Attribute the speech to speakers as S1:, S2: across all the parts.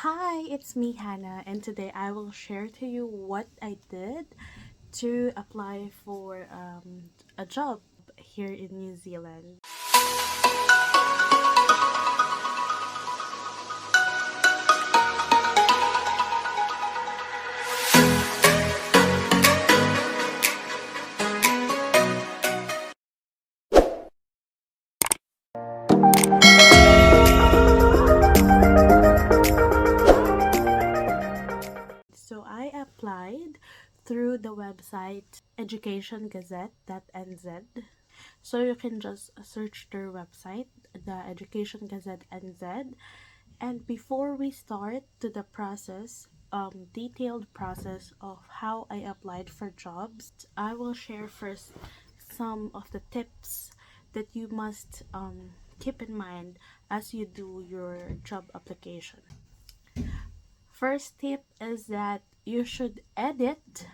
S1: Hi, it's me, Hannah, and today I will share to you what I did to apply for a job here in New Zealand. So I applied through the website Education Gazette.nz. So you can just search their website, the Education Gazette NZ. And before we start to the process, detailed process of how I applied for jobs, I will share first some of the tips that you must keep in mind as you do your job application. First tip is that you should edit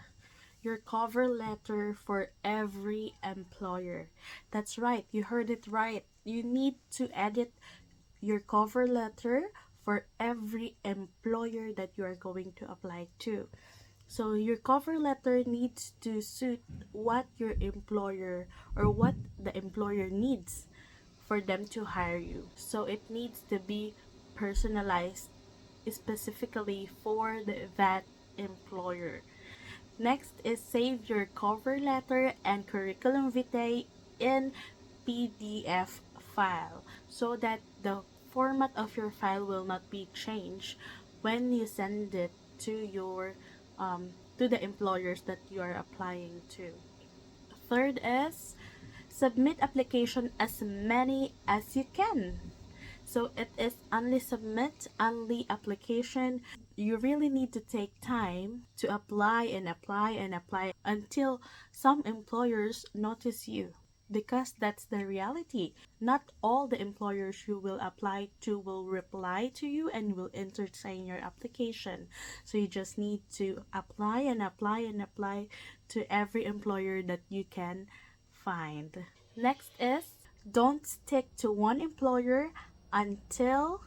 S1: your cover letter for every employer. That's right, you heard it right. You need to edit your cover letter for every employer that you are going to apply to. So your cover letter needs to suit what your employer or what the employer needs for them to hire you. So it needs to be personalized specifically for that employer. Next is save your cover letter and curriculum vitae in PDF file so that the format of your file will not be changed when you send it to your to the employers that you are applying to. Third is submit application as many as you can. So it is only submit, only application. You really need to take time to apply and apply and apply until some employers notice you, because that's the reality. Not all the employers you will apply to will reply to you and will entertain your application. So you just need to apply and apply and apply to every employer that you can find. Next is don't stick to one employer until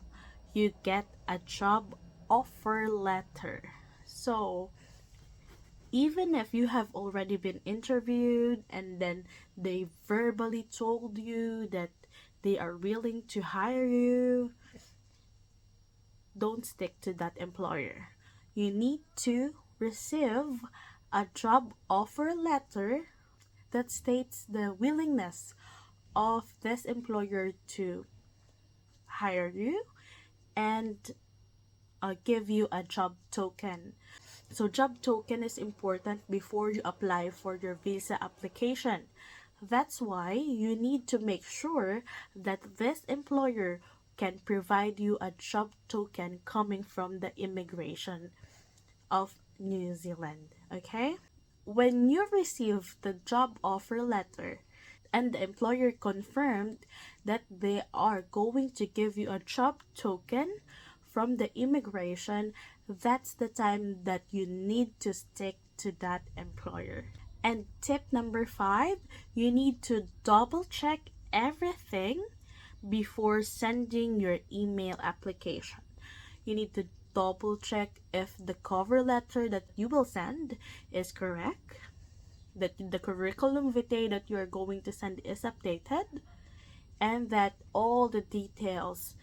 S1: you get a job offer letter. So even if you have already been interviewed and then they verbally told you that they are willing to hire you, don't stick to that employer. You need to receive a job offer letter that states the willingness of this employer to hire you and give you a job token. So job token is important before you apply for your visa application. That's why you need to make sure that this employer can provide you a job token coming from the immigration of New Zealand. Okay? When you receive the job offer letter and the employer confirmed that they are going to give you a job token from the immigration, that's the time that you need to stick to that employer. And tip number 5, you need to double check everything before sending your email application. You need to double check if the cover letter that you will send is correct, that the curriculum vitae that you are going to send is updated, and that all the details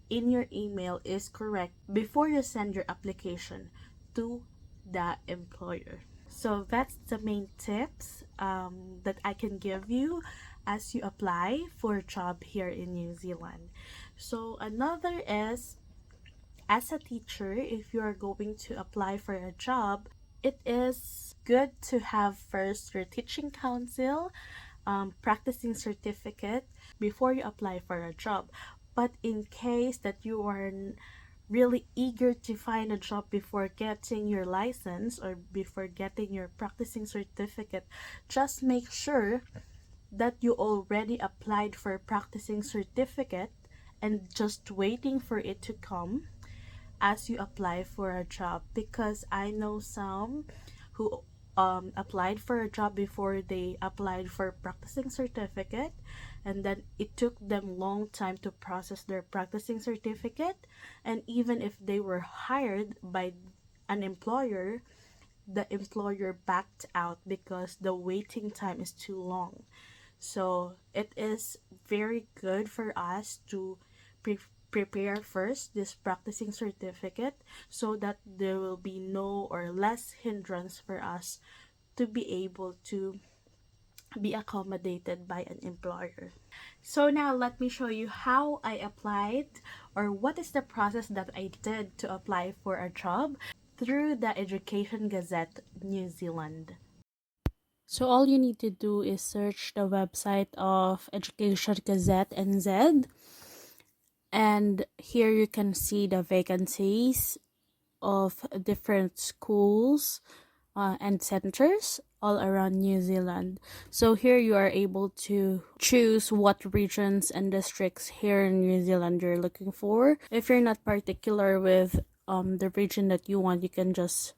S1: in your email is correct before you send your application to the employer. So that's the main tips that I can give you as you apply for a job here in New Zealand. So another is, as a teacher, if you are going to apply for a job, it is good to have first your teaching council practicing certificate before you apply for a job. But in case that you are really eager to find a job before getting your license or before getting your practicing certificate, just make sure that you already applied for a practicing certificate and just waiting for it to come as you apply for a job, because I know some who applied for a job before they applied for practicing certificate, and then it took them long time to process their practicing certificate. And even if they were hired by an employer, the employer backed out because the waiting time is too long. So it is very good for us to prepare first this practicing certificate, so that there will be no or less hindrance for us to be able to be accommodated by an employer. So now let me show you how I applied, or what is the process that I did to apply for a job through the Education Gazette New Zealand. So all you need to do is search the website of Education Gazette NZ, and here you can see the vacancies of different schools and centers all around New Zealand. So here you are able to choose what regions and districts here in New Zealand you're looking for. If you're not particular with the region that you want, you can just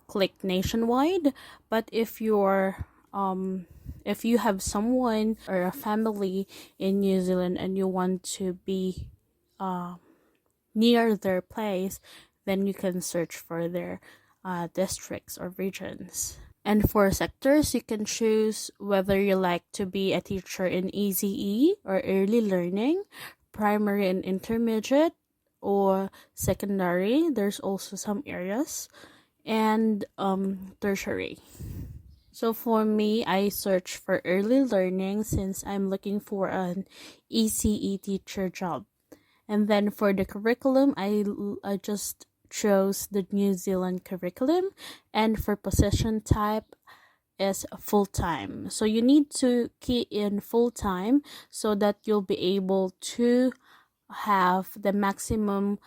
S1: click nationwide. But if you have someone or a family in New Zealand and you want to be near their place, then you can search for their districts or regions. And for sectors, you can choose whether you like to be a teacher in ECE or early learning, primary and intermediate, or secondary. There's also some areas, and tertiary. So for me, I search for early learning since I'm looking for an ECE teacher job. And then for the curriculum, I just chose the New Zealand curriculum, and for position type is full-time. So you need to key in full-time so that you'll be able to have the maximum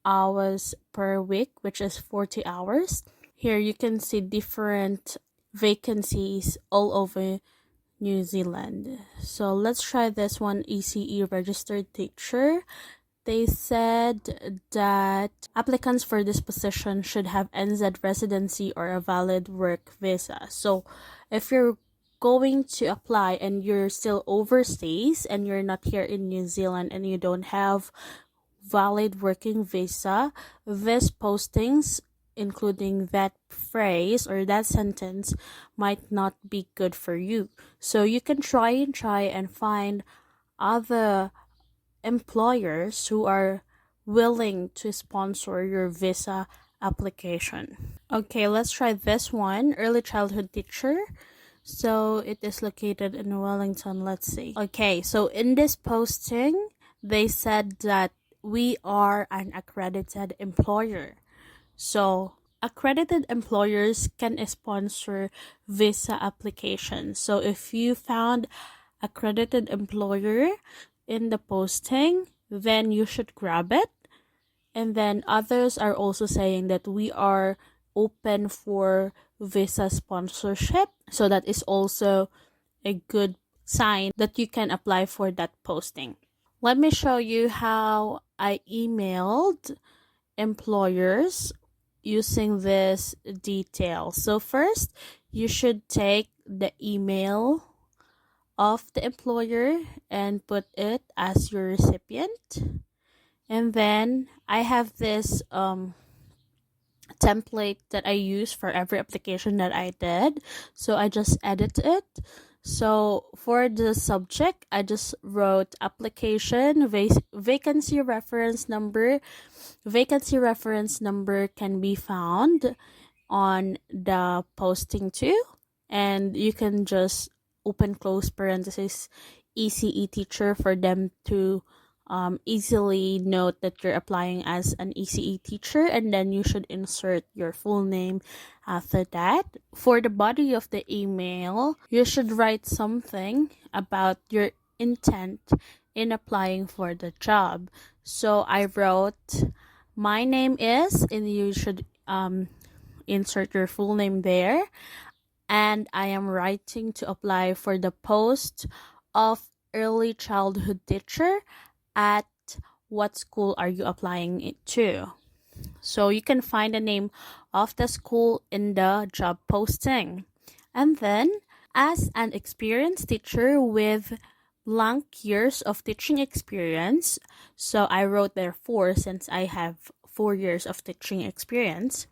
S1: hours per week, which is 40 hours. Here you can see different vacancies all over New Zealand. So let's try this one, ECE registered teacher. They said that applicants for this position should have NZ residency or a valid work visa. So if you're going to apply and you're still overseas and you're not here in New Zealand and you don't have valid working visa, these postings, including that phrase or that sentence, might not be good for you. So you can try and find other employers who are willing to sponsor your visa application. Okay, let's try this one, early childhood teacher. So it is located in Wellington. Let's see. Okay, so in this posting, they said that we are an accredited employer. So accredited employers can sponsor visa applications. So if you found accredited employer in the posting, then you should grab it. And then others are also saying that we are open for visa sponsorship. So that is also a good sign that you can apply for that posting. Let me show you how I emailed employers using this detail. So first, you should take the email of the employer and put it as your recipient. And then I have this template that I use for every application that I did. So I just edit it. So for the subject, I just wrote application, vacancy reference number. Vacancy reference number can be found on the posting too. And you can just open close parenthesis ECE teacher for them to easily note that you're applying as an ECE teacher, and then you should insert your full name after that. For the body of the email, you should write something about your intent in applying for the job. So I wrote, my name is, and you should insert your full name there. And I am writing to apply for the post of early childhood teacher. At what school are you applying it to? So you can find the name of the school in the job posting. And then As an experienced teacher with blank years of teaching experience, so I wrote there 4 since I have 4 years of teaching experience,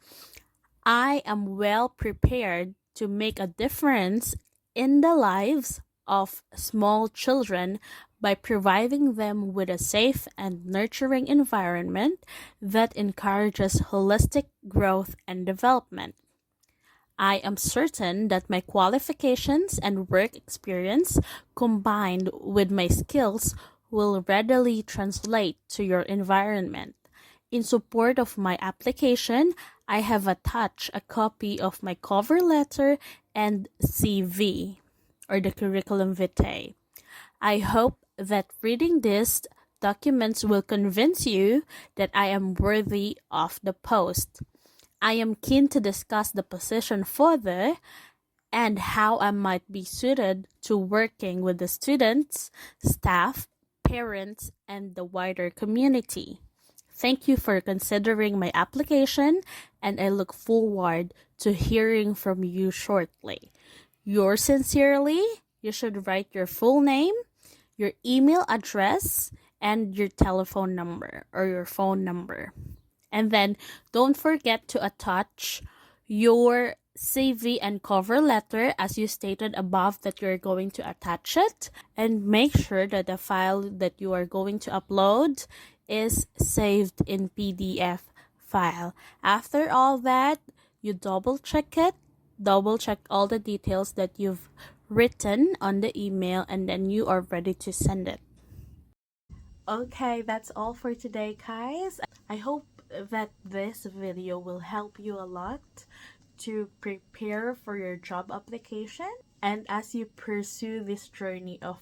S1: I am well prepared to make a difference in the lives of small children by providing them with a safe and nurturing environment that encourages holistic growth and development. I am certain that my qualifications and work experience combined with my skills will readily translate to your environment. In support of my application, I have attached a copy of my cover letter and CV, or the curriculum vitae. I hope that reading these documents will convince you that I am worthy of the post. I am keen to discuss the position further and how I might be suited to working with the students, staff, parents, and the wider community. Thank you for considering my application, and I look forward to hearing from you shortly. Yours sincerely, you should write your full name, your email address, and your telephone number or your phone number. And then don't forget to attach your CV and cover letter as you stated above that you're going to attach it, and make sure that the file that you are going to upload is saved in PDF file. After all that, you double check it, double check all the details that you've written on the email, and then you are ready to send it. Okay, that's all for today, guys. I hope that this video will help you a lot to prepare for your job application and as you pursue this journey of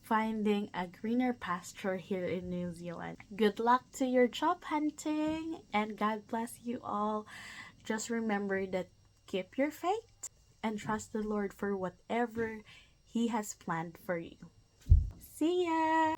S1: finding a greener pasture here in New Zealand. Good luck to your job hunting, and God bless you all. Just remember that keep your faith and trust the Lord for whatever He has planned for you. See ya!